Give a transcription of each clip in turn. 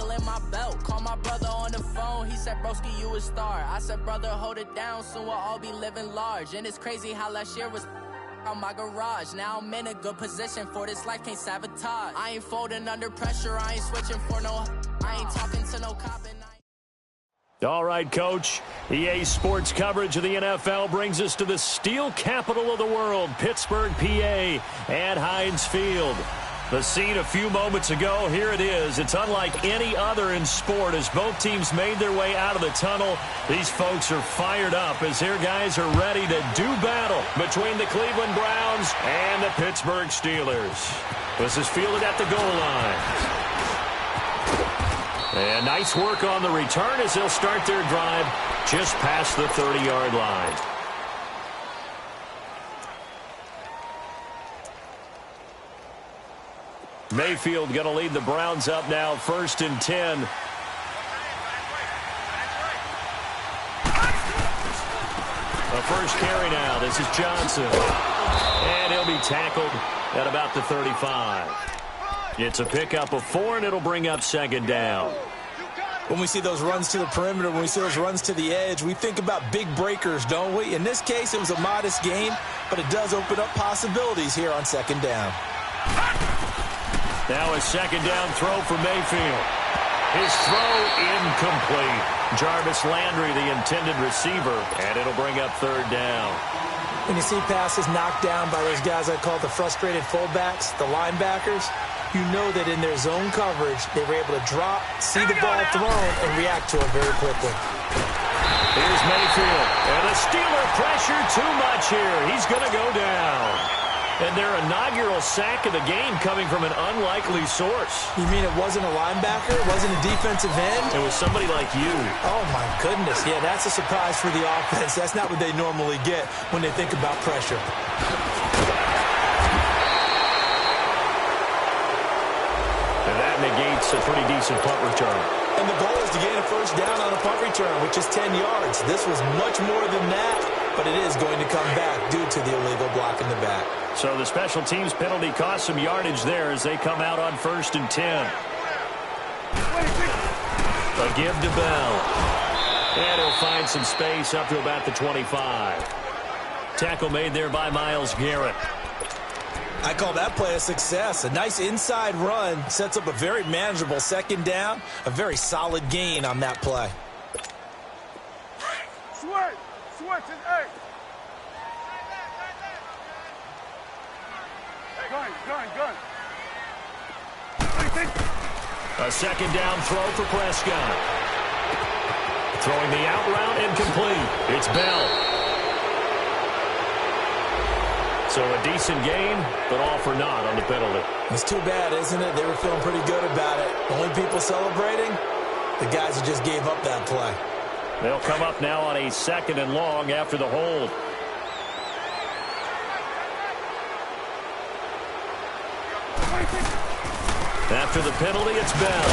buckling my belt. Call my brother on the phone, he said, broski, you a star. I said, brother, hold it down, soon we'll all be living large. And it's crazy how last year was on my garage. Now I'm in a good position for this life, can't sabotage. I ain't folding under pressure, I ain't switching for no. I ain't talking to no cop and All right, Coach. EA Sports coverage of the NFL brings us to the steel capital of the world, Pittsburgh, PA, at Heinz Field. The scene a few moments ago, here it is. It's unlike any other in sport as both teams made their way out of the tunnel. These folks are fired up as their guys are ready to do battle between the Cleveland Browns and the Pittsburgh Steelers. This is fielded at the goal line. And nice work on the return as they'll start their drive just past the 30-yard line. Mayfield going to lead the Browns up now, 1st and 10. The first carry now. This is Johnson. And he'll be tackled at about the 35. It's a pickup of 4, and it'll bring up 2nd down. When we see those runs to the perimeter, when we see those runs to the edge, we think about big breakers, don't we? In this case, it was a modest gain, but it does open up possibilities here on 2nd down. Now a 2nd down throw for Mayfield. His throw incomplete. Jarvis Landry, the intended receiver, and it'll bring up 3rd down. When you see passes knocked down by those guys I call the frustrated fullbacks, the linebackers, you know that in their zone coverage, they were able to drop, see the ball thrown, and react to it very quickly. Here's Mayfield, and the Steeler pressure too much here. He's going to go down. And their inaugural sack of the game coming from an unlikely source. You mean it wasn't a linebacker? It wasn't a defensive end? It was somebody like you. Oh, my goodness. Yeah, that's a surprise for the offense. That's not what they normally get when they think about pressure. And that negates a pretty decent punt return. And the goal is to gain a 1st down on a punt return, which is 10 yards. This was much more than that, but it is going to come back due to the illegal block in the back. So the special teams penalty cost some yardage there as they come out on 1st and 10. A give to Bell. And he'll find some space up to about the 25. Tackle made there by Myles Garrett. I call that play a success. A nice inside run sets up a very manageable 2nd down. A very solid gain on that play. Switch and eight. Gun. A 2nd down throw for Prescott. Throwing the out route incomplete. It's Bell. So a decent game, but all for naught on the penalty. It's too bad, isn't it? They were feeling pretty good about it. The only people celebrating, the guys who just gave up that play. They'll come up now on a 2nd and long after the hold. After the penalty, it's Bell.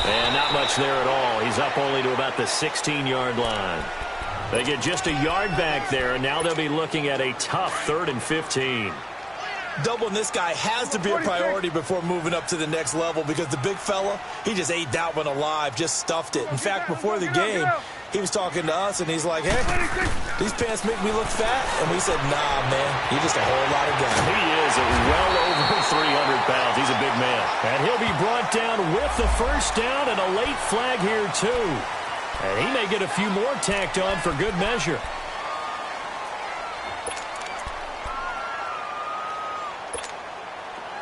And not much there at all. He's up only to about the 16-yard line. They get just a yard back there, and now they'll be looking at a tough 3rd and 15. Doubling this guy has to be a priority before moving up to the next level because the big fella, he just ate that one alive, just stuffed it. In fact, before the game, he was talking to us, and he's like, hey, these pants make me look fat. And we said, nah, man, you're just a whole lot of guy. He is well over 300 pounds. He's a big man. And he'll be brought down with the 1st down and a late flag here, too. And he may get a few more tacked on for good measure.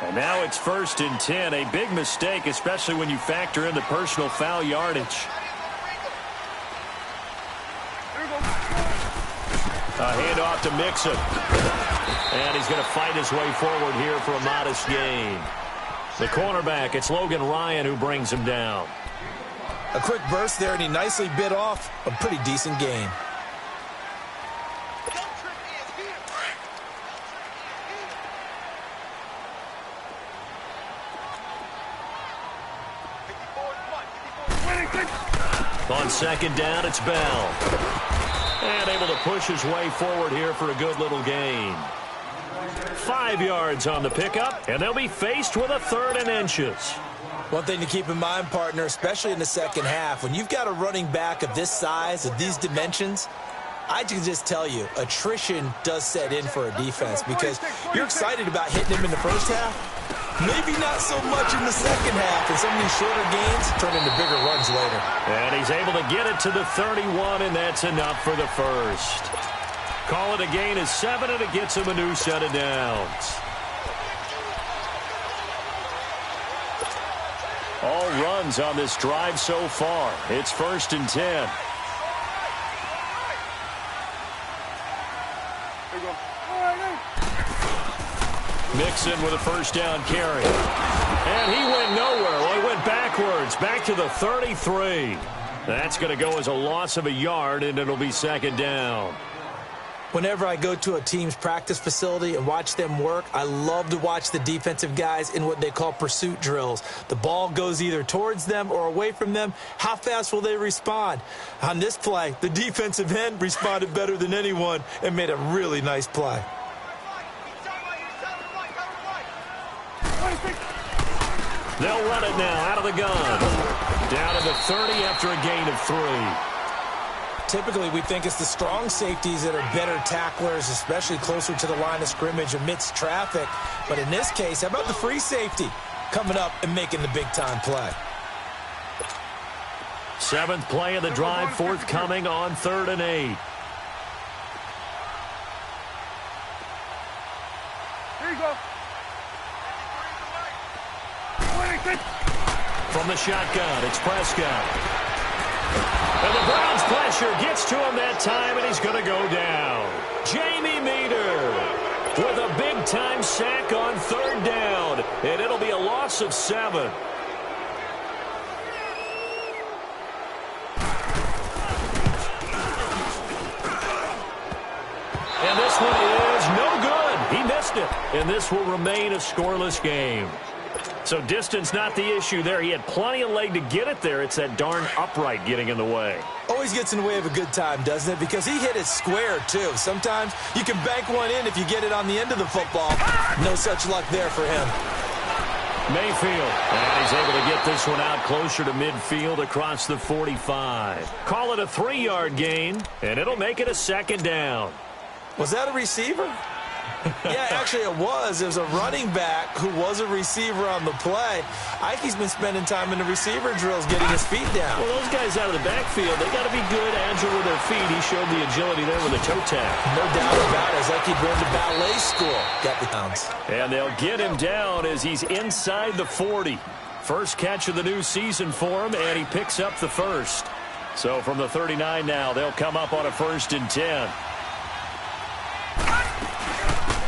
And now it's 1st and 10. A big mistake, especially when you factor in the personal foul yardage. A handoff to Mixon. And he's going to fight his way forward here for a modest gain. The cornerback, it's Logan Ryan who brings him down. A quick burst there, and he nicely bit off a pretty decent gain. On 2nd down, it's Bell. And able to push his way forward here for a good little gain. 5 yards on the pickup, and they'll be faced with a 3rd and inches. One thing to keep in mind, partner, especially in the second half, when you've got a running back of this size, of these dimensions, I can just tell you, attrition does set in for a defense because you're excited about hitting him in the first half. Maybe not so much in the second half, and some of these shorter gains turn into bigger runs later. And he's able to get it to the 31, and that's enough for the first. Call it a gain of 7, and it gets him a new set of downs. All runs on this drive so far. It's 1st and 10. Mixon with a first down carry. And he went nowhere. Well, he went backwards, back to the 33. That's going to go as a loss of a yard, and it'll be 2nd down. Whenever I go to a team's practice facility and watch them work, I love to watch the defensive guys in what they call pursuit drills. The ball goes either towards them or away from them. How fast will they respond? On this play, the defensive end responded better than anyone and made a really nice play. They'll run it now out of the gun. Down to the 30 after a gain of 3. Typically, we think it's the strong safeties that are better tacklers, especially closer to the line of scrimmage amidst traffic. But in this case, how about the free safety coming up and making the big-time play? 7th play of the drive, forthcoming on 3rd and 8. Here you go. From the shotgun, it's Prescott. And the Browns' pressure gets to him that time, and he's going to go down. Jamie Meter with a big-time sack on 3rd down, and it'll be a loss of 7. And this one is no good. He missed it, and this will remain a scoreless game. So distance not the issue there. He had plenty of leg to get it there. It's that darn upright getting in the way. Always gets in the way of a good time, doesn't it? Because he hit it square, too. Sometimes you can bank one in if you get it on the end of the football. No such luck there for him. Mayfield. And he's able to get this one out closer to midfield across the 45. Call it a 3-yard gain, and it'll make it a 2nd down. Was that a receiver? Yeah, actually it was. It was a running back who was a receiver on the play. Ike's been spending time in the receiver drills getting his feet down. Well, those guys out of the backfield, they got to be good, agile with their feet. He showed the agility there with a toe tap. No doubt about it. It's like he'd been to ballet school. Got the pounds. And they'll get him down as he's inside the 40. First catch of the new season for him, and he picks up the first. So from the 39 now, they'll come up on a 1st and 10.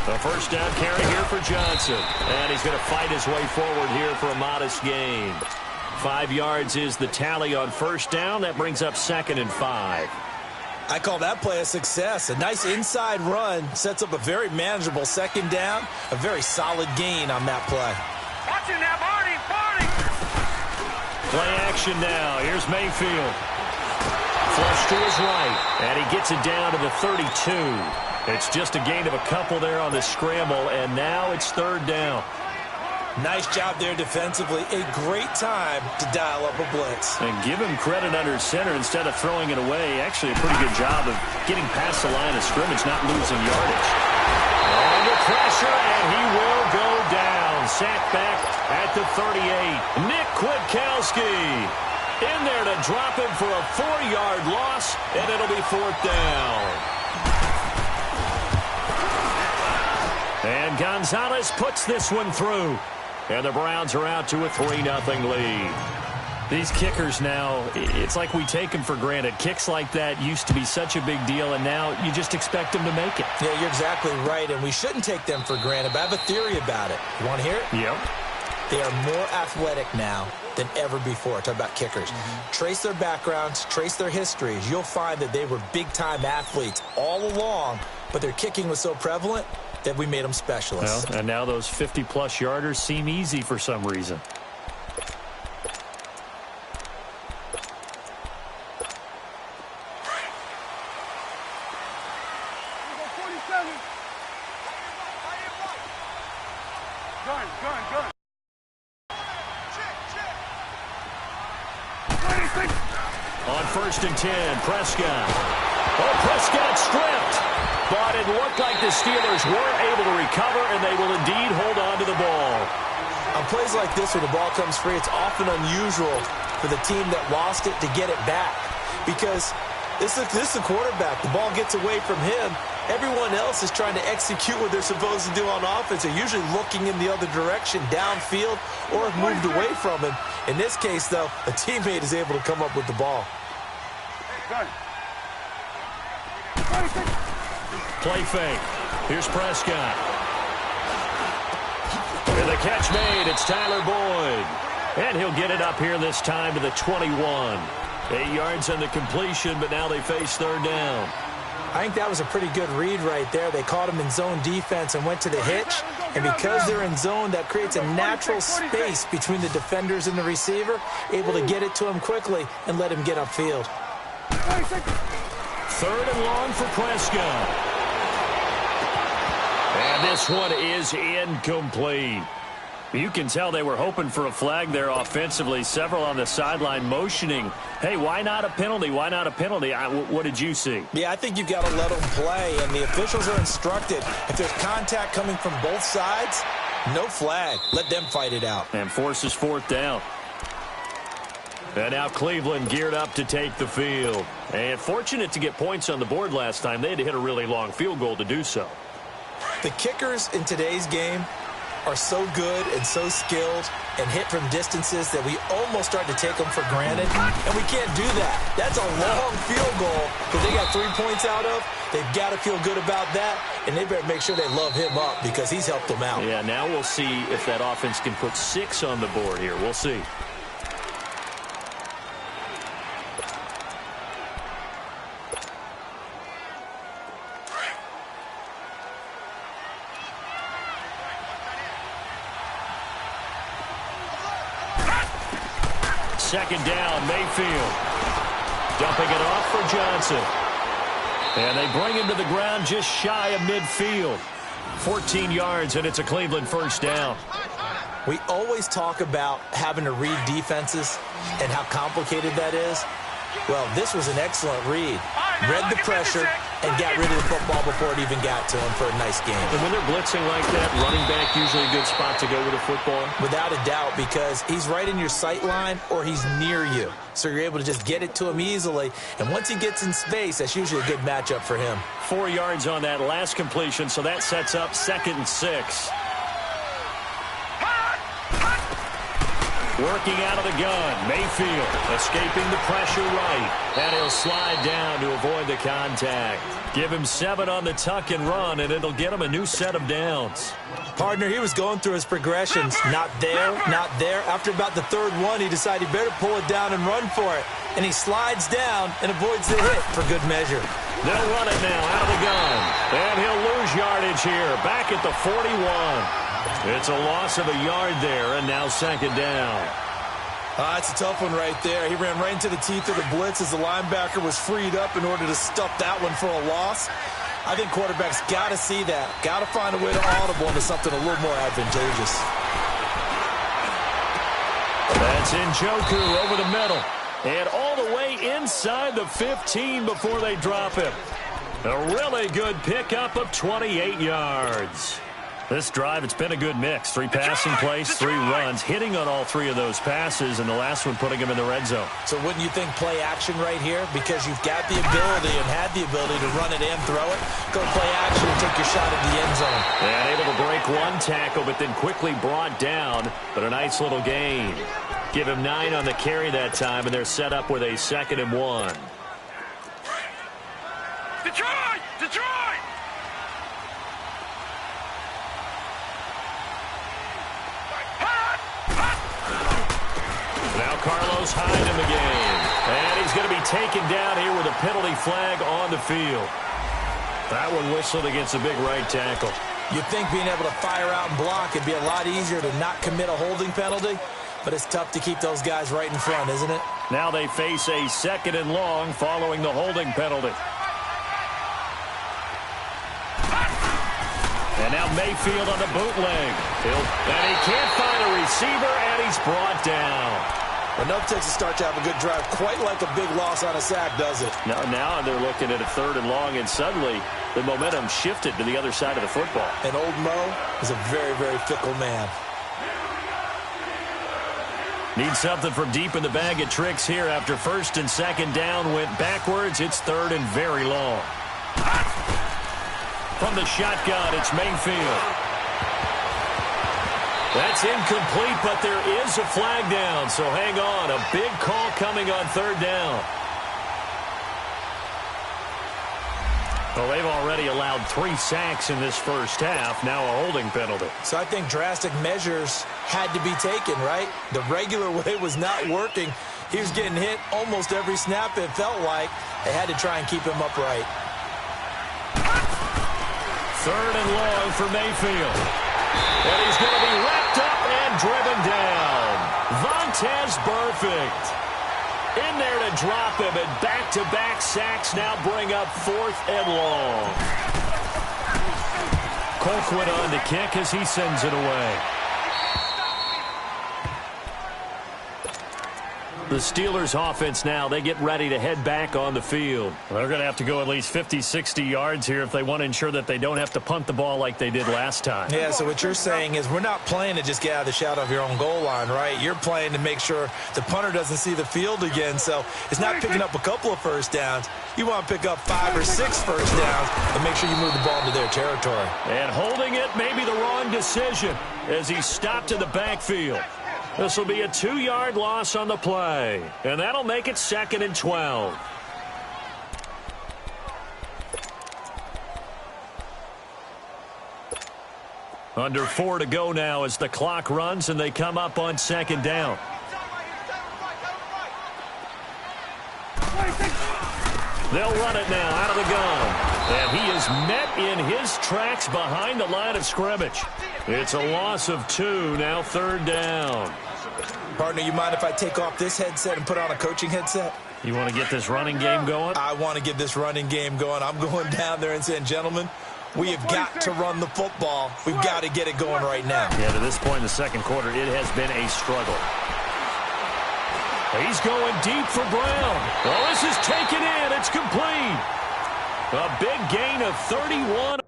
A first down carry here for Johnson. And he's going to fight his way forward here for a modest gain. 5 yards is the tally on first down. That brings up 2nd and 5. I call that play a success. A nice inside run sets up a very manageable 2nd down. A very solid gain on that play. Watching that, Barney, Barney. Play action now. Here's Mayfield. Flush to his right. And he gets it down to the 32. It's just a gain of a couple there on the scramble, and now it's 3rd down. Nice job there defensively. A great time to dial up a blitz. And give him credit under center instead of throwing it away. Actually a pretty good job of getting past the line of scrimmage, not losing yardage. Under pressure, and he will go down. Sacked back at the 38. Nick Kwiatkowski in there to drop him for a 4-yard loss, and it'll be 4th down. And Gonzalez puts this one through. And the Browns are out to a 3-0 lead. These kickers now, it's like we take them for granted. Kicks like that used to be such a big deal, and now you just expect them to make it. Yeah, you're exactly right, and we shouldn't take them for granted. But I have a theory about it. You want to hear it? Yep. They are more athletic now than ever before. Talk about kickers. Trace their backgrounds, trace their histories. You'll find that they were big-time athletes all along, but their kicking was so prevalent that we made them specialists. Well, and now those 50-plus yarders seem easy for some reason. Gun. On 1st and 10, Prescott. Oh, Prescott stripped. But it looked like the Steelers weren't able to recover, and they will indeed hold on to the ball. On plays like this, when the ball comes free, it's often unusual for the team that lost it to get it back. Because this is the quarterback. The ball gets away from him. Everyone else is trying to execute what they're supposed to do on offense. They're usually looking in the other direction, downfield, or have moved away from him. In this case, though, a teammate is able to come up with the ball. Play fake. Here's Prescott. And the catch made. It's Tyler Boyd. And he'll get it up here this time to the 21. 8 yards on the completion, but now they face 3rd down. I think that was a pretty good read right there. They caught him in zone defense and went to the hitch. And because they're in zone, that creates a natural space between the defenders and the receiver, able to get it to him quickly and let him get upfield. 3rd and long for Prescott. And this one is incomplete. You can tell they were hoping for a flag there offensively. Several on the sideline motioning, hey, why not a penalty? Why not a penalty? What did you see? Yeah, I think you've got to let them play, and the officials are instructed. If there's contact coming from both sides, no flag. Let them fight it out. And forces 4th down. And now Cleveland geared up to take the field. And fortunate to get points on the board last time. They had to hit a really long field goal to do so. The kickers in today's game are so good and so skilled and hit from distances that we almost start to take them for granted. And we can't do that. That's a long field goal that they got 3 points out of. They've got to feel good about that, and they better make sure they love him up because he's helped them out. Yeah, now we'll see if that offense can put 6 on the board here. We'll see. Second down, Mayfield. Dumping it off for Johnson. And they bring him to the ground just shy of midfield. 14 yards, and it's a Cleveland 1st down. We always talk about having to read defenses and how complicated that is. Well, this was an excellent read. Read the pressure and got rid of the football before it even got to him for a nice game. And when they're blitzing like that, running back usually a good spot to go with a football? Without a doubt, because he's right in your sight line or he's near you. So you're able to just get it to him easily. And once he gets in space, that's usually a good matchup for him. 4 yards on that last completion, so that sets up 2nd and 6. Working out of the gun, Mayfield escaping the pressure right. And he'll slide down to avoid the contact. Give him 7 on the tuck and run, and it'll get him a new set of downs. Partner, he was going through his progressions. Not there, not there. After about the 3rd one, he decided he better pull it down and run for it. And he slides down and avoids the hit for good measure. They'll run it now out of the gun. And he'll lose yardage here, back at the 41. It's a loss of a yard there, and now 2nd down. It's a tough one right there. He ran right into the teeth of the blitz as the linebacker was freed up in order to stuff that one for a loss. I think quarterbacks got to see that. Got to find a way to audible into something a little more advantageous. That's Njoku over the middle. And all the way inside the 15 before they drop him. A really good pickup of 28 yards. This drive, it's been a good mix. 3 passing plays, 3 runs, hitting on all 3 of those passes, and the last one putting him in the red zone. So wouldn't you think play action right here? Because you've got the ability and had the ability to run it and throw it. Go play action and take your shot at the end zone. And able to break 1 tackle, but then quickly brought down. But a nice little gain. Give him 9 on the carry that time, and they're set up with a 2nd and 1. Detroit! Detroit! Now Carlos Hyde in the game. And he's going to be taken down here with a penalty flag on the field. That one whistled against a big right tackle. You'd think being able to fire out and block would be a lot easier to not commit a holding penalty, but it's tough to keep those guys right in front, isn't it? Now they face a 2nd and long following the holding penalty. And now Mayfield on the bootleg. And he can't find a receiver, and he's brought down. Enough takes to start to have a good drive, quite like a big loss on a sack, does it? Now they're looking at a 3rd and long, and suddenly the momentum shifted to the other side of the football. And old Mo is a very, very fickle man. Need something from deep in the bag of tricks here after 1st and 2nd down went backwards. It's 3rd and very long. From the shotgun, it's Mayfield. That's incomplete, but there is a flag down, so hang on. A big call coming on 3rd down. Well, they've already allowed 3 sacks in this first half, now a holding penalty. So I think drastic measures had to be taken, right? The regular way was not working. He was getting hit almost every snap, it felt like. They had to try and keep him upright. 3rd and long for Mayfield. And he's going to be wrapped up and driven down. Vontaze Burfict in there to drop him, and back-to-back sacks now bring up 4th and long. Colquitt on to kick as he sends it away. The Steelers offense now, they get ready to head back on the field. They're going to have to go at least 50, 60 yards here if they want to ensure that they don't have to punt the ball like they did last time. Yeah, so what you're saying is we're not playing to just get out of the shadow of your own goal line, right? You're playing to make sure the punter doesn't see the field again. So it's not picking up a couple of first downs. You want to pick up 5 or 6 first downs and make sure you move the ball into their territory. And holding it may be the wrong decision as he stopped in the backfield. This will be a 2-yard loss on the play, and that'll make it 2nd and 12. Under 4 to go now as the clock runs and they come up on 2nd down. They'll run it now out of the gun. And he is met in his tracks behind the line of scrimmage. It's a loss of 2, now 3rd down. Partner, you mind if I take off this headset and put on a coaching headset? You want to get this running game going? I want to get this running game going. I'm going down there and saying, gentlemen, we have got to run the football. We've got to get it going right now. Yeah, to this point in the 2nd quarter, it has been a struggle. He's going deep for Brown. Oh, this is taken in. It's complete. A big gain of 31.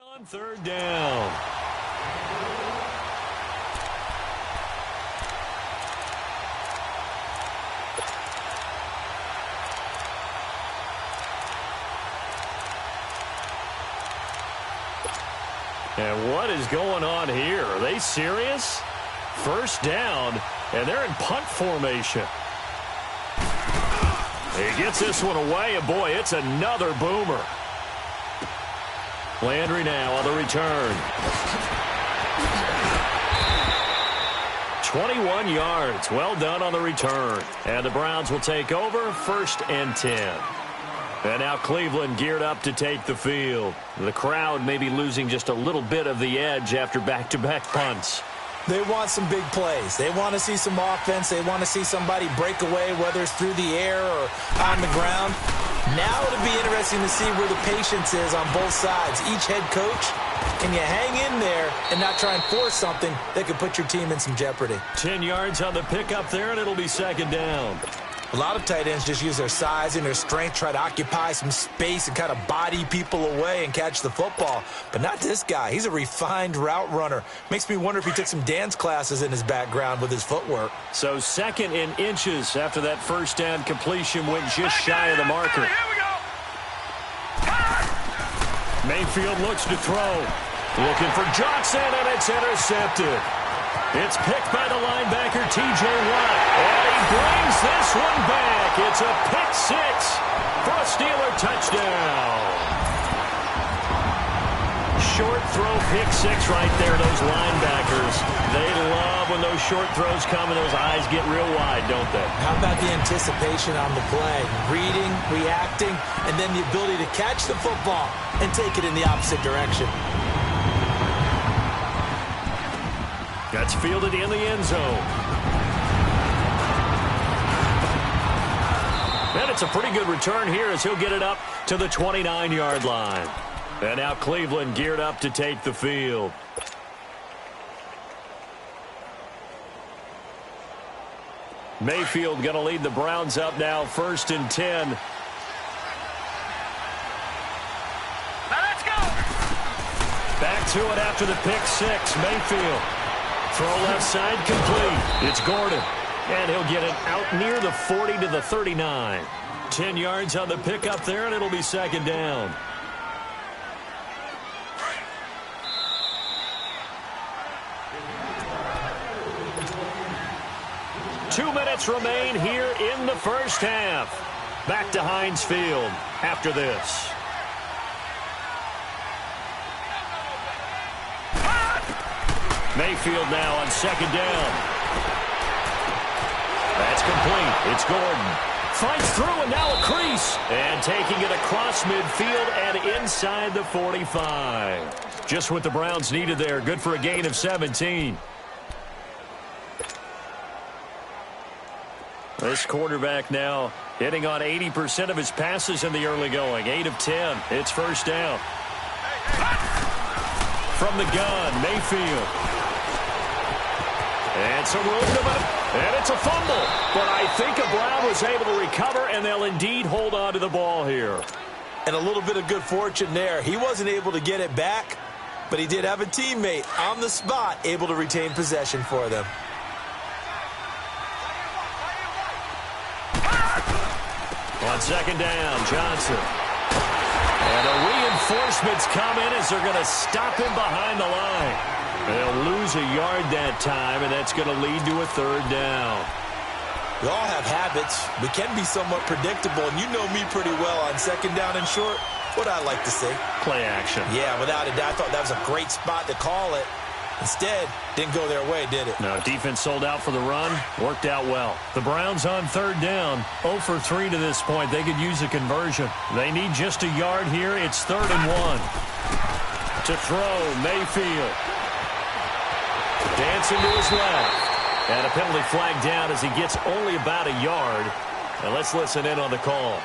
On 3rd down. And what is going on here? Are they serious? First down, and they're in punt formation. He gets this one away, and boy, it's another boomer. Landry now on the return. 21 yards. Well done on the return. And the Browns will take over 1st and 10. And now Cleveland geared up to take the field. The crowd may be losing just a little bit of the edge after back-to-back punts. They want some big plays. They want to see some offense. They want to see somebody break away, whether it's through the air or on the ground. Now it'll be interesting to see where the patience is on both sides. Each head coach, can you hang in there and not try and force something that could put your team in some jeopardy? 10 yards on the pickup there, and it'll be 2nd down. A lot of tight ends just use their size and their strength, try to occupy some space and kind of body people away and catch the football. But not this guy. He's a refined route runner. Makes me wonder if he took some dance classes in his background with his footwork. So 2nd and inches after that first down completion went just shy of the marker. Here we go. Mayfield looks to throw. Looking for Johnson, and it's intercepted. It's picked by the linebacker, T.J. Watt. And he brings this one back. It's a pick 6 for a Steeler touchdown. Short throw, pick 6 right there, those linebackers. They love when those short throws come and those eyes get real wide, don't they? How about the anticipation on the play? Reading, reacting, and then the ability to catch the football and take it in the opposite direction. That's fielded in the end zone. And it's a pretty good return here as he'll get it up to the 29-yard line. And now Cleveland geared up to take the field. Mayfield going to lead the Browns up now, 1st and 10. Now let's go. Back to it after the pick 6. Mayfield. Throw left side complete. It's Gordon. And he'll get it out near the 40 to the 39. 10 yards on the pickup there, and it'll be 2nd down. Two minutes remain here in the first half. Back to Heinz Field after this. Mayfield now on 2nd down. That's complete. It's Gordon. Fights through and now a crease. And taking it across midfield and inside the 45. Just what the Browns needed there. Good for a gain of 17. This quarterback now hitting on 80% of his passes in the early going. 8 of 10. It's 1st down. From the gun, Mayfield. And some room to it. And it's a fumble. But I think Brown was able to recover, and they'll indeed hold on to the ball here. And a little bit of good fortune there. He wasn't able to get it back, but he did have a teammate on the spot able to retain possession for them. On 2nd down, Johnson. And the reinforcements come in as they're going to stop him behind the line. They'll lose a yard that time, and that's going to lead to a 3rd down. We all have habits. We can be somewhat predictable, and you know me pretty well on 2nd down and short. What I like to see. Play action. Yeah, without a doubt. I thought that was a great spot to call it. Instead, didn't go their way, did it? No, defense sold out for the run. Worked out well. The Browns on 3rd down. 0 for 3 to this point. They could use a conversion. They need just a yard here. It's 3rd and 1. To throw, Mayfield. Dancing to his left. And a penalty flag down as he gets only about a yard. And let's listen in on the call.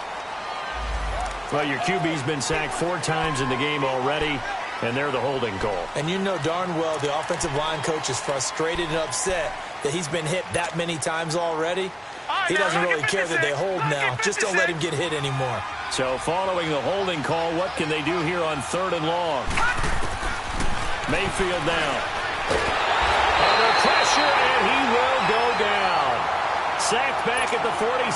Well, your QB's been sacked 4 times in the game already. And they're the holding call. And you know darn well the offensive line coach is frustrated and upset that he's been hit that many times already. He doesn't really care that they hold now. Just don't let him get hit anymore. So following the holding call, what can they do here on 3rd and long? Mayfield now. Under pressure, and he will go down. Sacked back at the 46.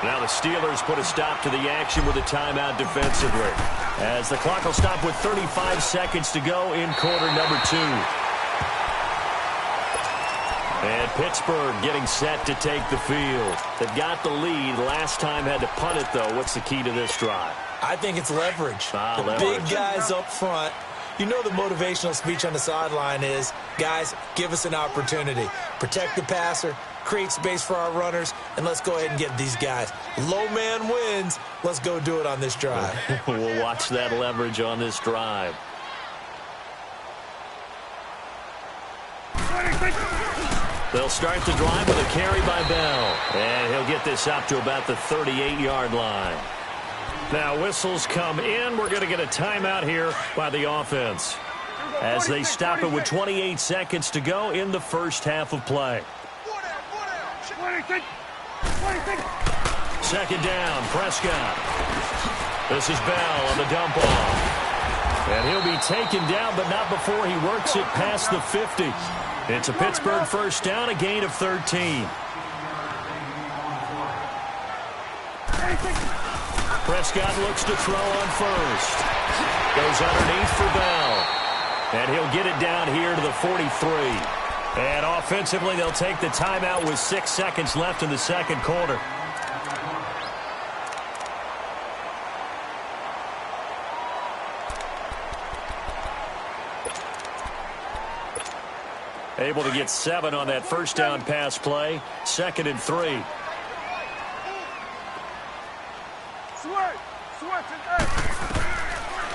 Now the Steelers put a stop to the action with a timeout defensively, as the clock will stop with 35 seconds to go in quarter number 2. And Pittsburgh getting set to take the field. They've got the lead. Last time had to punt it, though. What's the key to this drive? I think it's leverage. Leverage. Big guys up front. You know the motivational speech on the sideline is, guys, give us an opportunity. Protect the passer, create space for our runners, and let's go ahead and get these guys. Low man wins. Let's go do it on this drive. We'll watch that leverage on this drive. They'll start the drive with a carry by Bell. And he'll get this up to about the 38-yard line. Now whistles come in. We're going to get a timeout here by the offense, as they stop it with 28 seconds to go in the first half of play. Second down, Prescott. This is Bell on the dump off. And he'll be taken down, but not before he works it past the 50. It's a Pittsburgh first down, a gain of 13. Prescott looks to throw on first. Goes underneath for Bell. And he'll get it down here to the 43. And offensively, they'll take the timeout with 6 seconds left in the second quarter. Able to get 7 on that first down pass play. 2nd and 3.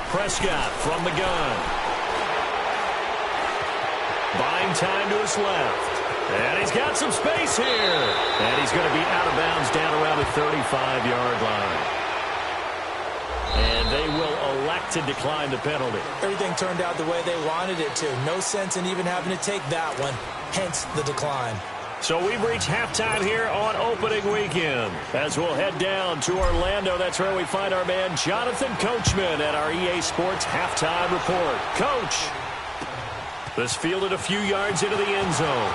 Prescott from the gun. Buying time to his left. And he's got some space here. And he's going to be out of bounds down around the 35-yard line. And they will elect to decline the penalty. Everything turned out the way they wanted it to. No sense in even having to take that one. Hence the decline. So we've reached halftime here on opening weekend. As we'll head down to Orlando, that's where we find our man Jonathan Coachman at our EA Sports Halftime Report. Coach, this fielded a few yards into the end zone.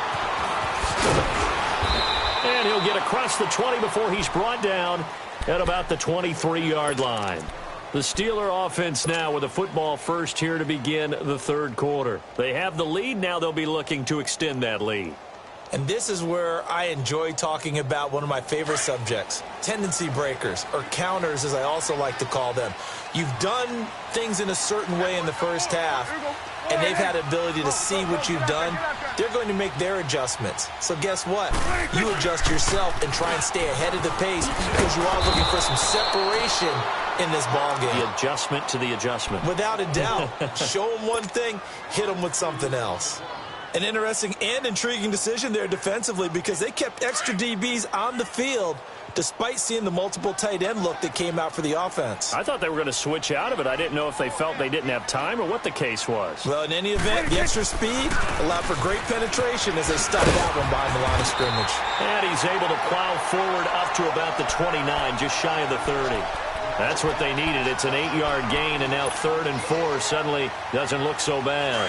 And he'll get across the 20 before he's brought down at about the 23-yard line. The Steeler offense now with a football first here to begin the third quarter. They have the lead. Now they'll be looking to extend that lead. And this is where I enjoy talking about one of my favorite subjects, tendency breakers, or counters as I also like to call them. You've done things in a certain way in the first half, and they've had the ability to see what you've done. They're going to make their adjustments. So guess what? You adjust yourself and try and stay ahead of the pace because you are looking for some separation in this ballgame. The adjustment to the adjustment. Without a doubt. Show them one thing, hit them with something else. An interesting and intriguing decision there defensively because they kept extra DBs on the field despite seeing the multiple tight end look that came out for the offense. I thought they were going to switch out of it. I didn't know if they felt they didn't have time or what the case was. Well, in any event, the extra speed allowed for great penetration as they stopped that one behind the line of scrimmage. And he's able to plow forward up to about the 29, just shy of the 30. That's what they needed. It's an 8-yard gain, and now 3rd and 4 suddenly doesn't look so bad.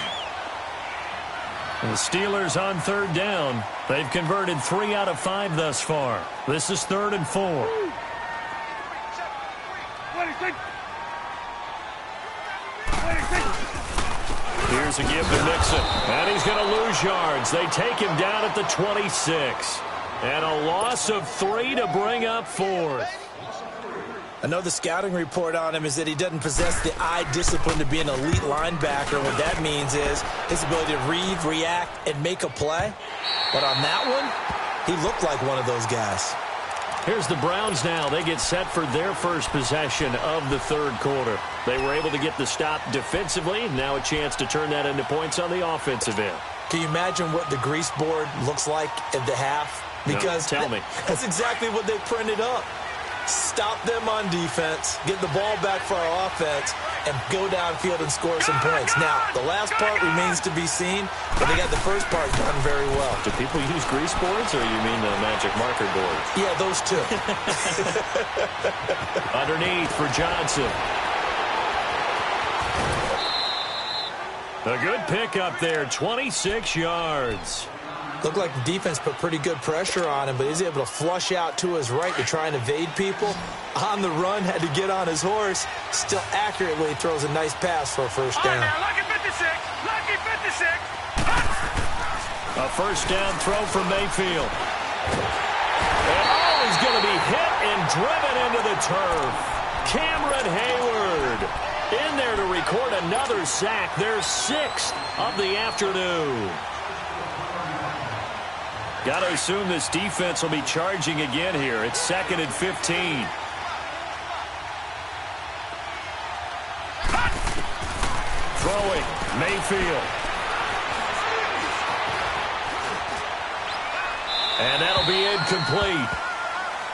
The Steelers on 3rd down. They've converted 3 out of 5 thus far. This is 3rd and 4. Here's a give to Mixon. And he's going to lose yards. They take him down at the 26. And a loss of 3 to bring up 4th. I know the scouting report on him is that he doesn't possess the eye discipline to be an elite linebacker. What that means is his ability to read, react, and make a play. But on that one, he looked like one of those guys. Here's the Browns now. They get set for their first possession of the third quarter. They were able to get the stop defensively. Now a chance to turn that into points on the offensive end. Can you imagine what the grease board looks like at the half? Because no, tell me. That's exactly what they printed up. Stop them on defense, get the ball back for our offense, and go downfield and score some points. Now, the last part remains to be seen, but they got the first part done very well. Do people use grease boards, or you mean the magic marker boards? Yeah, those two. Underneath for Johnson. A good pickup there, 26 yards. Looked like the defense put pretty good pressure on him, but he's able to flush out to his right to try and evade people. On the run, had to get on his horse. Still accurately throws a nice pass for a first down. Now, lucky 56. Lucky 56. A first down throw for Mayfield. And he's going to be hit and driven into the turf. Cameron Hayward in there to record another sack. Their 6th of the afternoon. Got to assume this defense will be charging again here. It's 2nd and 15. Throwing, Mayfield. And that'll be incomplete.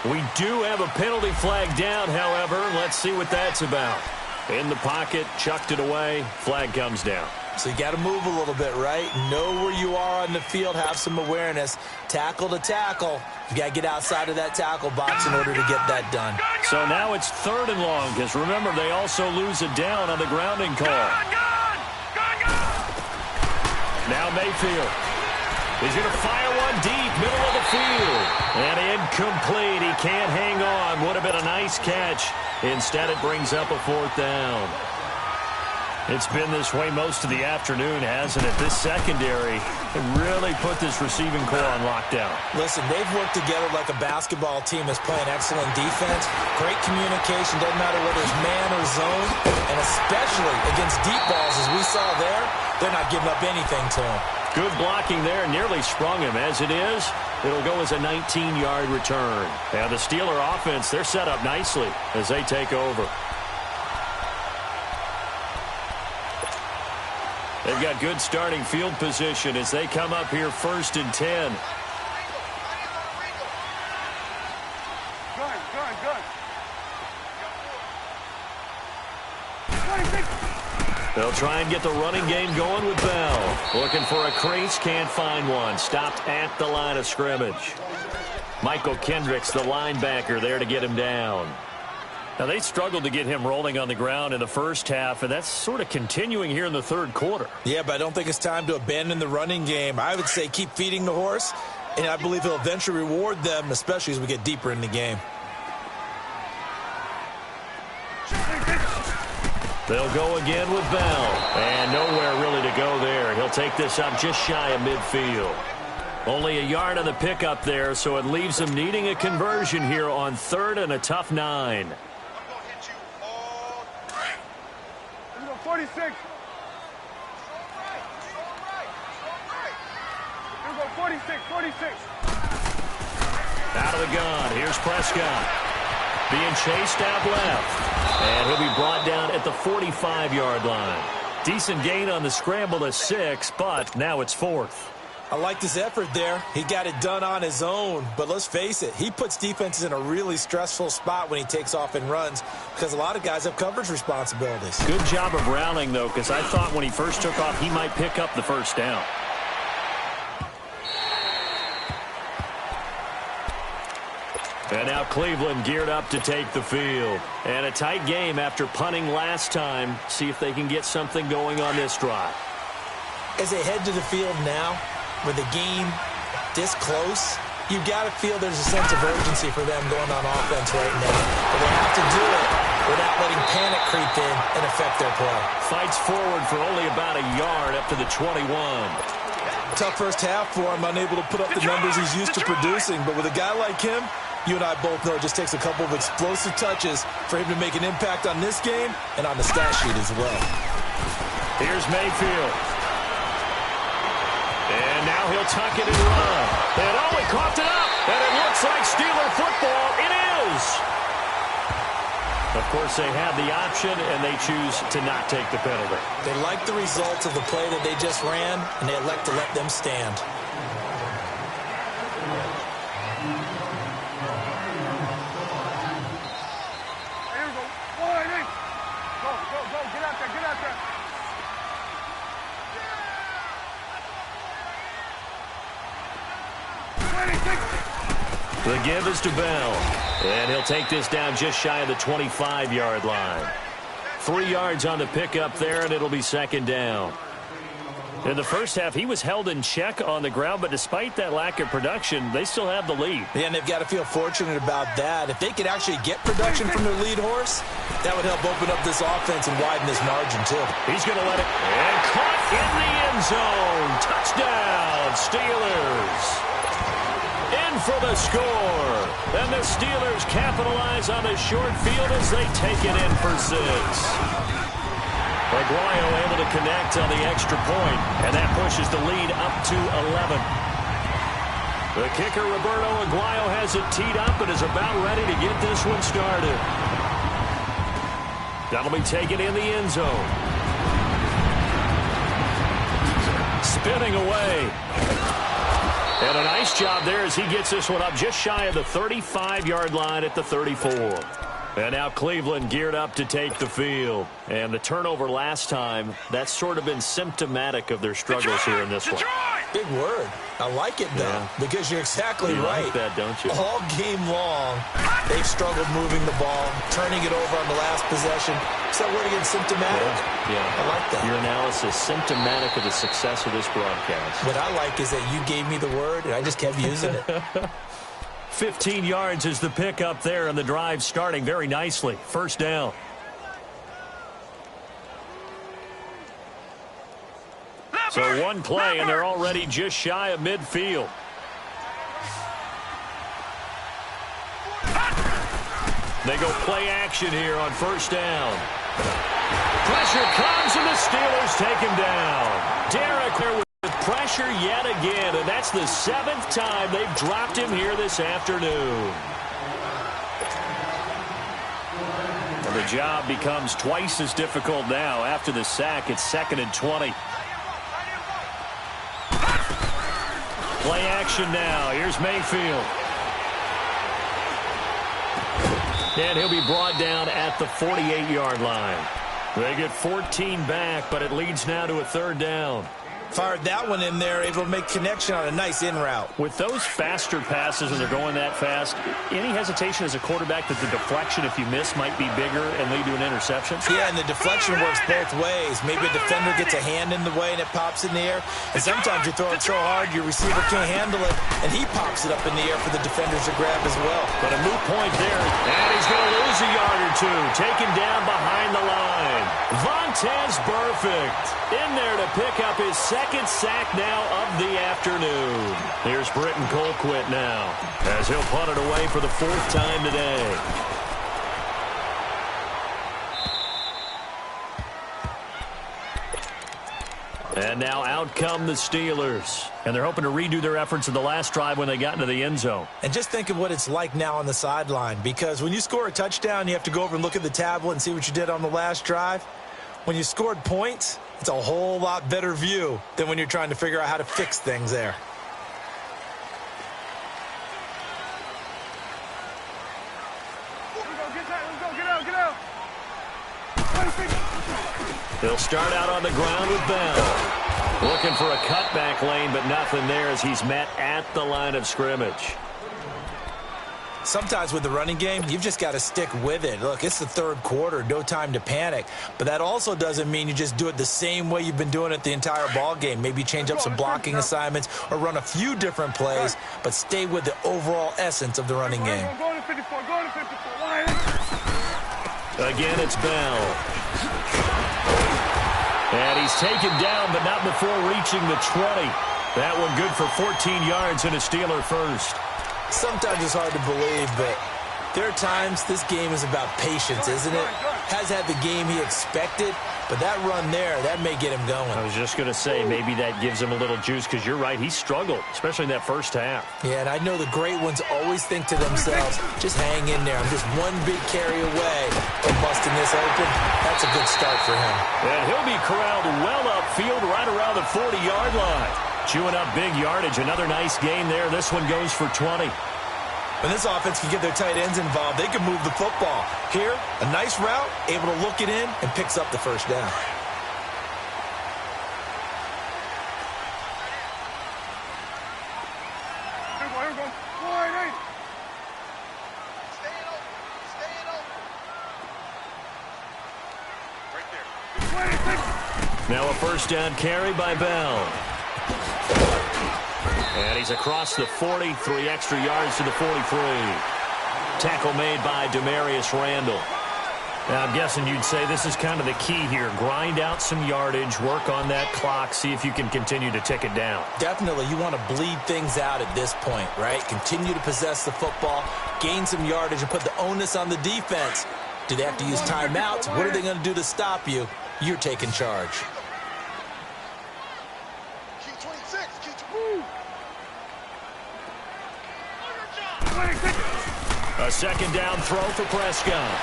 We do have a penalty flag down, however. Let's see what that's about. In the pocket, chucked it away. Flag comes down. So you got to move a little bit, right? Know where you are on the field. Have some awareness. Tackle to tackle. You got to get outside of that tackle box in order to get that done. So now it's 3rd and long, because remember, they also lose a down on the grounding call. Now Mayfield. He's going to fire one deep, middle of the field. And incomplete. He can't hang on. Would have been a nice catch. Instead, it brings up a 4th down. It's been this way most of the afternoon, hasn't it? This secondary really put this receiving core on lockdown. Listen, they've worked together like a basketball team that's playing excellent defense. Great communication, doesn't matter whether it's man or zone. And especially against deep balls, as we saw there, they're not giving up anything to him. Good blocking there, nearly sprung him. As it is, it'll go as a 19-yard return. And the Steeler offense, they're set up nicely as they take over. They've got good starting field position as they come up here 1st and 10. They'll try and get the running game going with Bell. Looking for a crease, can't find one. Stopped at the line of scrimmage. Michael Kendricks, the linebacker, there to get him down. Now, they struggled to get him rolling on the ground in the first half, and that's sort of continuing here in the 3rd quarter. Yeah, but I don't think it's time to abandon the running game. I would say keep feeding the horse, and I believe he'll eventually reward them, especially as we get deeper in the game. They'll go again with Bell, and nowhere really to go there. He'll take this up just shy of midfield. Only a yard on the pickup there, so it leaves them needing a conversion here on 3rd and a tough 9. 46. Here we go, 46, 46. Out of the gun, here's Prescott. Being chased out left. And he'll be brought down at the 45-yard line. Decent gain on the scramble to 6, but now it's 4th. I like this effort there. He got it done on his own, but let's face it, he puts defenses in a really stressful spot when he takes off and runs because a lot of guys have coverage responsibilities. Good job of rallying, though, because I thought when he first took off, he might pick up the first down. And now Cleveland geared up to take the field. And a tight game after punting last time. See if they can get something going on this drive. As they head to the field now, with the game this close, you've got to feel there's a sense of urgency for them going on offense right now. But they have to do it without letting panic creep in and affect their play. Fights forward for only about a yard up to the 21. Tough first half for him, unable to put up the numbers he's used to producing. But with a guy like him, you and I both know it just takes a couple of explosive touches for him to make an impact on this game and on the stat sheet as well. Here's Mayfield. And now he'll tuck it and run. And he coughed it up. And it looks like Steeler football. It is. Of course, they have the option, and they choose to not take the penalty. They like the results of the play that they just ran, and they elect to let them stand. Here we go. Go, go, go. Get out there, get out there. The give is to Bell. And he'll take this down just shy of the 25-yard line. 3 yards on the pickup there, and it'll be second down. In the first half, he was held in check on the ground, but despite that lack of production, they still have the lead. Yeah, and they've got to feel fortunate about that. If they could actually get production from their lead horse, that would help open up this offense and widen this margin, too. He's going to let it. And caught in the end zone. Touchdown, Steelers. In for the score. And the Steelers capitalize on the short field as they take it in for 6. Aguayo able to connect on the extra point, and that pushes the lead up to 11. The kicker, Roberto Aguayo, has it teed up and is about ready to get this one started. That'll be taken in the end zone. Spinning away. And a nice job there as he gets this one up just shy of the 35-yard line at the 34. And now Cleveland geared up to take the field. And the turnover last time, that's sort of been symptomatic of their struggles here in this one. Big word. I like it, though, because you're exactly right. You like that, don't you? All game long, they've struggled moving the ball, turning it over on the last possession. Is that word again, symptomatic? Yeah. I like that. Your analysis, symptomatic of the success of this broadcast. What I like is that you gave me the word, and I just kept using it. 15 yards is the pickup there, and the drive starting very nicely. First down. So one play, and they're already just shy of midfield. They go play action here on first down. Pressure comes, and the Steelers take him down. Derek there with pressure yet again, and that's the 7th time they've dropped him here this afternoon. And the job becomes twice as difficult now. After the sack, it's 2nd and 20. Play action now. Here's Mayfield. And he'll be brought down at the 48-yard line. They get 14 back, but it leads now to a 3rd down. Fired that one in there, able to make connection on a nice in route. With those faster passes when they're going that fast, any hesitation as a quarterback that the deflection, if you miss, might be bigger and lead to an interception? Yeah, and the deflection works both ways. Maybe a defender gets a hand in the way and it pops in the air. And sometimes you throw it so hard your receiver can't handle it, and he pops it up in the air for the defenders to grab as well. But a moot point there, and he's going to lose a yard or two. Taken down behind the line. Vontaze Burfict in there to pick up his 2nd sack now of the afternoon. Here's Britton Colquitt now as he'll punt it away for the 4th time today. And now out come the Steelers. And they're hoping to redo their efforts in the last drive when they got into the end zone. And just think of what it's like now on the sideline, because when you score a touchdown, you have to go over and look at the tablet and see what you did on the last drive. When you scored points, it's a whole lot better view than when you're trying to figure out how to fix things there. They'll start out on the ground with Bell. Looking for a cutback lane, but nothing there as he's met at the line of scrimmage. Sometimes with the running game, you've just got to stick with it. Look, it's the 3rd quarter, no time to panic. But that also doesn't mean you just do it the same way you've been doing it the entire ball game. Maybe change up some blocking assignments or run a few different plays, but stay with the overall essence of the running game. Again, it's Bell. And he's taken down, but not before reaching the 20. That one good for 14 yards and a Steeler first. Sometimes it's hard to believe, but there are times this game is about patience, isn't it? Has had the game he expected, but that run there, that may get him going. I was just going to say, maybe that gives him a little juice, because you're right, he struggled, especially in that first half. Yeah, and I know the great ones always think to themselves, just hang in there. I'm just one big carry away from busting this open. That's a good start for him. And he'll be corralled well upfield right around the 40-yard line. Chewing up big yardage. Another nice gain there. This one goes for 20. When this offense can get their tight ends involved, they can move the football. Here, a nice route, able to look it in, and picks up the first down. Here we go. Wide 8. Stay in open. Right there. 26. Now a first down carry by Bell. And he's across the 40, 3 extra yards to the 43. Tackle made by Demarius Randall. Now, I'm guessing you'd say this is kind of the key here. Grind out some yardage, work on that clock, see if you can continue to tick it down. Definitely. You want to bleed things out at this point, right? Continue to possess the football, gain some yardage, and put the onus on the defense. Do they have to use timeouts? What are they going to do to stop you? You're taking charge. A second down throw for Prescott.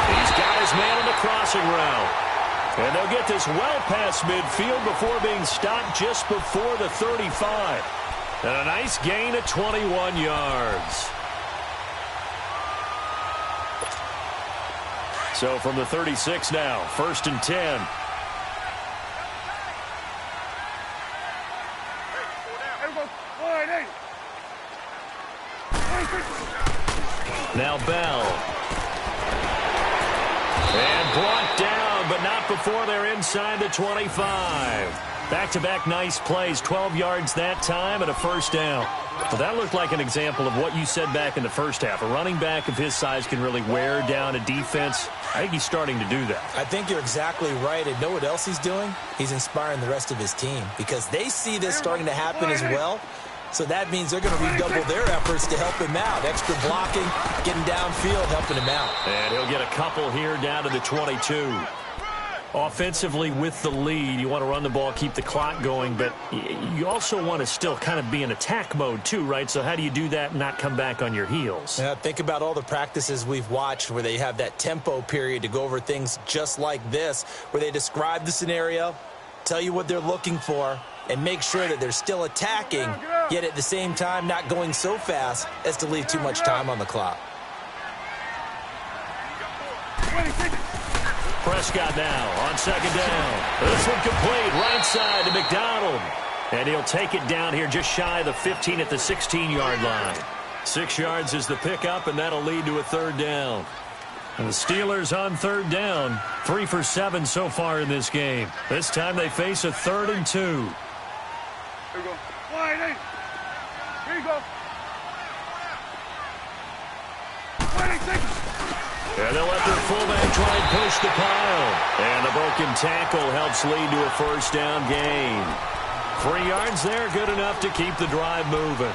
He's got his man on the crossing route. And they'll get this well past midfield before being stopped just before the 35. And a nice gain of 21 yards. So from the 36 now, 1st and 10. Now Bell. And brought down, but not before they're inside the 25. Back-to-back nice plays, 12 yards that time and a first down. Well, that looked like an example of what you said back in the first half. A running back of his size can really wear down a defense. I think he's starting to do that. I think you're exactly right. And know what else he's doing? He's inspiring the rest of his team because they see this starting to happen as well. So that means they're going to redouble their efforts to help him out. Extra blocking, getting downfield, helping him out. And he'll get a couple here down to the 22. Offensively with the lead, you want to run the ball, keep the clock going, but you also want to still kind of be in attack mode too, right? So how do you do that and not come back on your heels? Yeah, think about all the practices we've watched where they have that tempo period to go over things just like this, where they describe the scenario, tell you what they're looking for, and make sure that they're still attacking, yet at the same time not going so fast as to leave too much time on the clock. Prescott now on second down. This one complete, right side to McDonald. And he'll take it down here just shy of the 15 at the 16-yard line. 6 yards is the pickup, and that'll lead to a third down. And the Steelers on third down, 3 for 7 so far in this game. This time they face a 3rd and 2. Here we go. Wide eight. Here you go. 26. And they'll let their fullback try and push the pile. And the broken tackle helps lead to a first down gain. 3 yards there, good enough to keep the drive moving.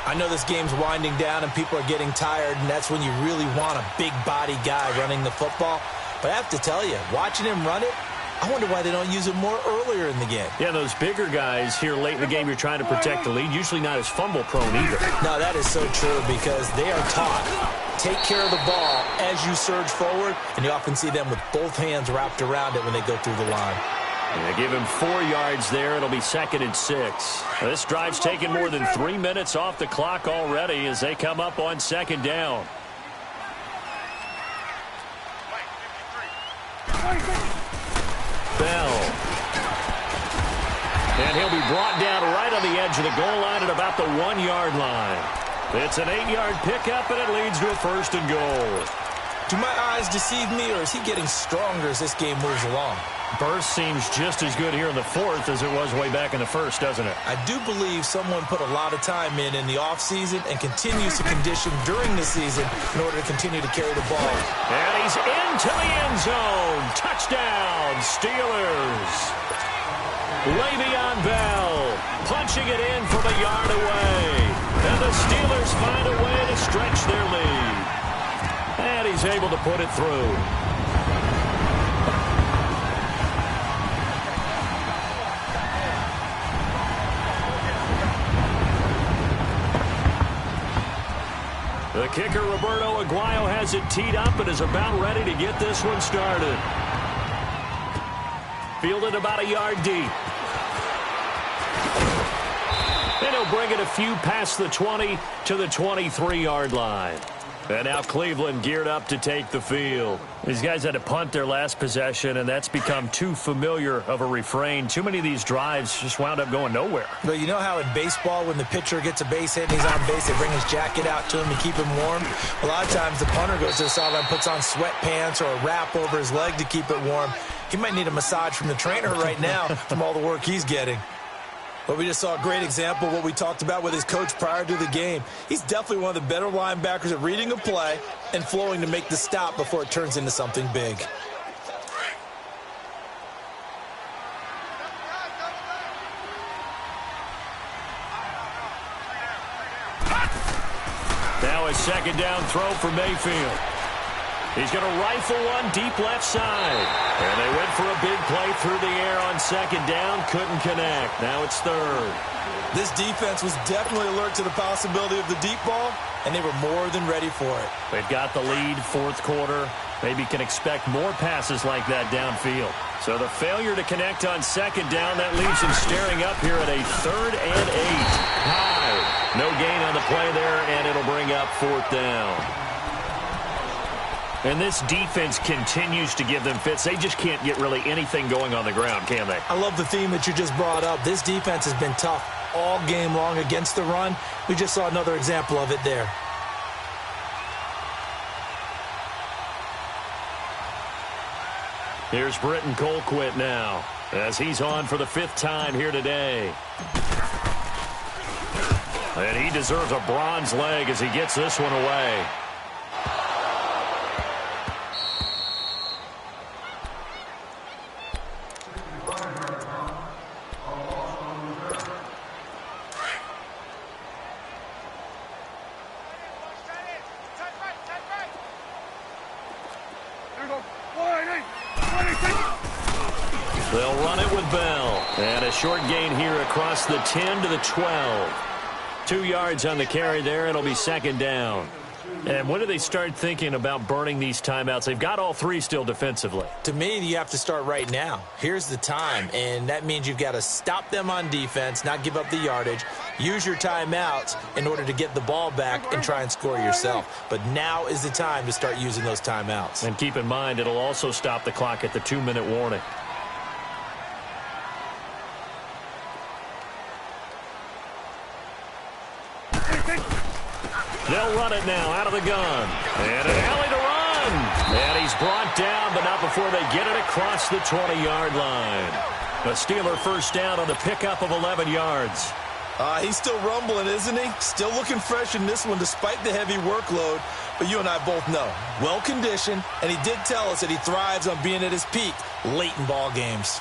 I know this game's winding down and people are getting tired, and that's when you really want a big body guy running the football. But I have to tell you, watching him run it, I wonder why they don't use it more earlier in the game. Yeah, those bigger guys here late in the game, you're trying to protect the lead, usually not as fumble prone either. No, that is so true because they are taught. Take care of the ball as you surge forward, and you often see them with both hands wrapped around it when they go through the line. And they give him 4 yards there. It'll be 2nd and 6. This drive's taken more than 3 minutes off the clock already as they come up on second down. Bell. And he'll be brought down right on the edge of the goal line at about the 1-yard line. It's an 8-yard pickup, and it leads to a 1st and goal. Do my eyes deceive me, or is he getting stronger as this game moves along? Burst seems just as good here in the 4th as it was way back in the 1st, doesn't it? I do believe someone put a lot of time in the offseason and continues to condition during the season in order to continue to carry the ball. And he's into the end zone. Touchdown, Steelers. Le'Veon Bell punching it in from a yard away. And the Steelers find a way to stretch their lead. And he's able to put it through. The kicker, Roberto Aguayo, has it teed up and is about ready to get this one started. Fielded about a yard deep. And he'll bring it a few past the 20 to the 23-yard line. And now Cleveland geared up to take the field. These guys had to punt their last possession, and that's become too familiar of a refrain. Too many of these drives just wound up going nowhere. But you know how in baseball, when the pitcher gets a base hit and he's on base, they bring his jacket out to him to keep him warm? A lot of times the punter goes to the sideline, puts on sweatpants or a wrap over his leg to keep it warm. He might need a massage from the trainer right now from all the work he's getting. But we just saw a great example of what we talked about with his coach prior to the game. He's definitely one of the better linebackers at reading a play and flowing to make the stop before it turns into something big. Now a second down throw for Mayfield. He's going to rifle one deep left side. And they went for a big play through the air on second down. Couldn't connect. Now it's third. This defense was definitely alert to the possibility of the deep ball, and they were more than ready for it. They've got the lead, fourth quarter. Maybe can expect more passes like that downfield. So the failure to connect on second down, that leaves him staring up here at a 3rd and 8. High. No gain on the play there, and it'll bring up 4th down. And this defense continues to give them fits. They just can't get really anything going on the ground, can they? I love the theme that you just brought up. This defense has been tough all game long against the run. We just saw another example of it there. Here's Britton Colquitt now, as he's on for the 5th time here today. And he deserves a bronze leg as he gets this one away. They'll run it with Bell. And a short gain here across the 10 to the 12. 2 yards on the carry there. It'll be second down. And when do they start thinking about burning these timeouts? They've got all 3 still defensively. To me, you have to start right now. Here's the time, and that means you've got to stop them on defense, not give up the yardage, use your timeouts in order to get the ball back and try and score yourself. But now is the time to start using those timeouts. And keep in mind, it'll also stop the clock at the 2-minute warning. They'll run it now out of the gun. And an alley to run. And he's brought down, but not before they get it across the 20-yard line. A Steeler first down on the pickup of 11 yards. He's still rumbling, isn't he? Still looking fresh in this one despite the heavy workload. But you and I both know, well-conditioned, and he did tell us that he thrives on being at his peak late in ball games.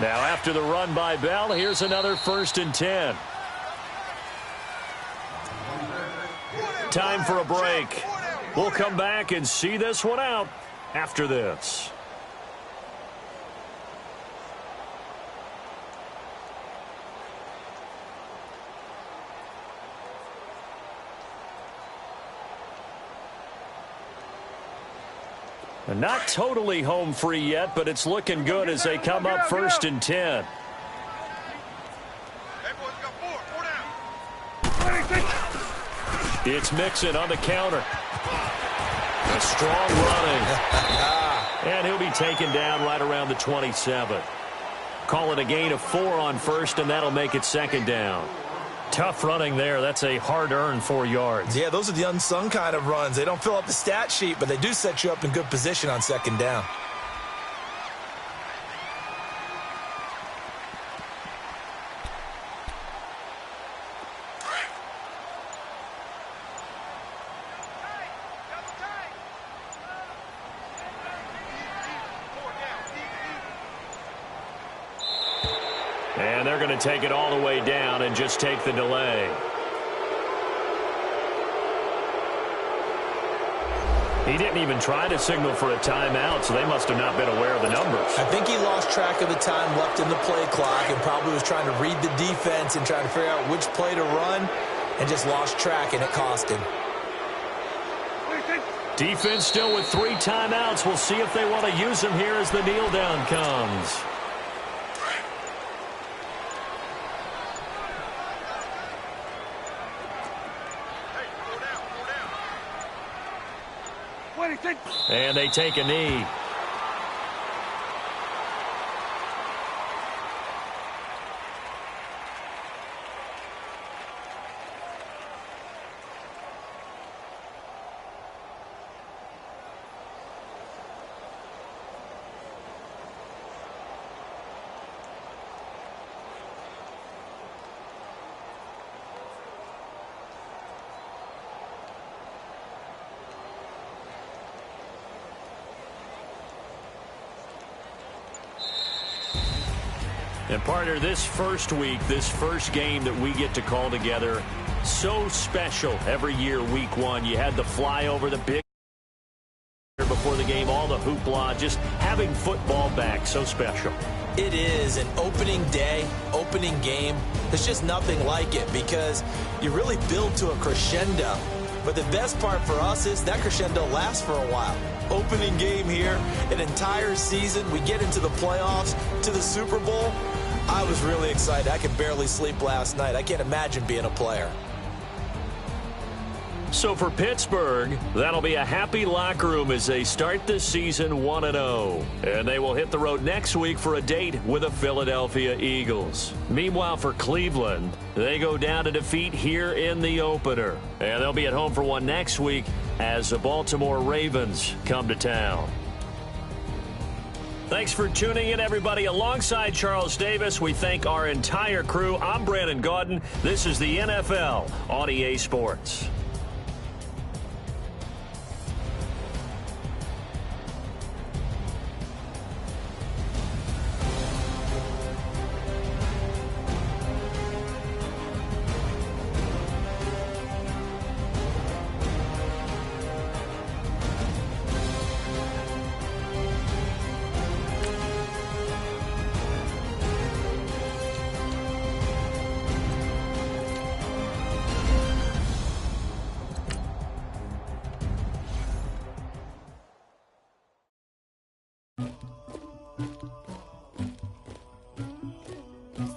Now after the run by Bell, here's another 1st and 10. Time for a break. We'll come back and see this one out after this. Not totally home free yet, but it's looking good as they come up 1st and 10. It's Mixon on the counter. A strong running. And he'll be taken down right around the 27. Call it a gain of 4 on 1st, and that'll make it 2nd down. Tough running there. That's a hard-earned 4 yards. Yeah, those are the unsung kind of runs. They don't fill up the stat sheet, but they do set you up in good position on 2nd down. And they're going to take it all the way down and just take the delay. He didn't even try to signal for a timeout, so they must have not been aware of the numbers. I think he lost track of the time left in the play clock and probably was trying to read the defense and trying to figure out which play to run and just lost track, and it cost him. Defense still with 3 timeouts. We'll see if they want to use them here as the kneel down comes. And they take a knee. And partner, this first week, this first game that we get to call together, so special every year, week one. You had the flyover, the big before the game, all the hoopla, just having football back, so special. It is an opening day, opening game. There's just nothing like it because you really build to a crescendo. But the best part for us is that crescendo lasts for a while. Opening game here, an entire season. We get into the playoffs, to the Super Bowl. I was really excited. I could barely sleep last night. I can't imagine being a player. So for Pittsburgh, that'll be a happy locker room as they start this season 1-0. And they will hit the road next week for a date with the Philadelphia Eagles. Meanwhile, for Cleveland, they go down to defeat here in the opener. And they'll be at home for one next week as the Baltimore Ravens come to town. Thanks for tuning in, everybody. Alongside Charles Davis, we thank our entire crew. I'm Brandon Gaudin. This is the NFL on EA Sports.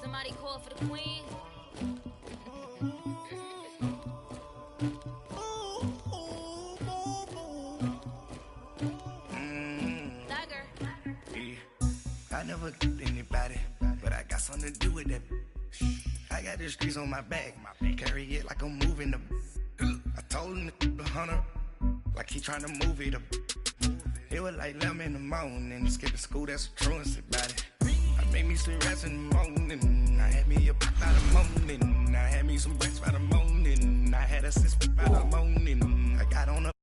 Somebody call for the queen. I never killed anybody, but I got something to do with that. I got the streets on my back, carry it like I'm moving the. I told him to 100, like he trying to move it up. It was like 11 in the morning, skip to school, that's a truancy about it. I made me some rest in the morning, I had me a pop by the morning, I had me some breaks by the morning, I had a six by the morning, I got on a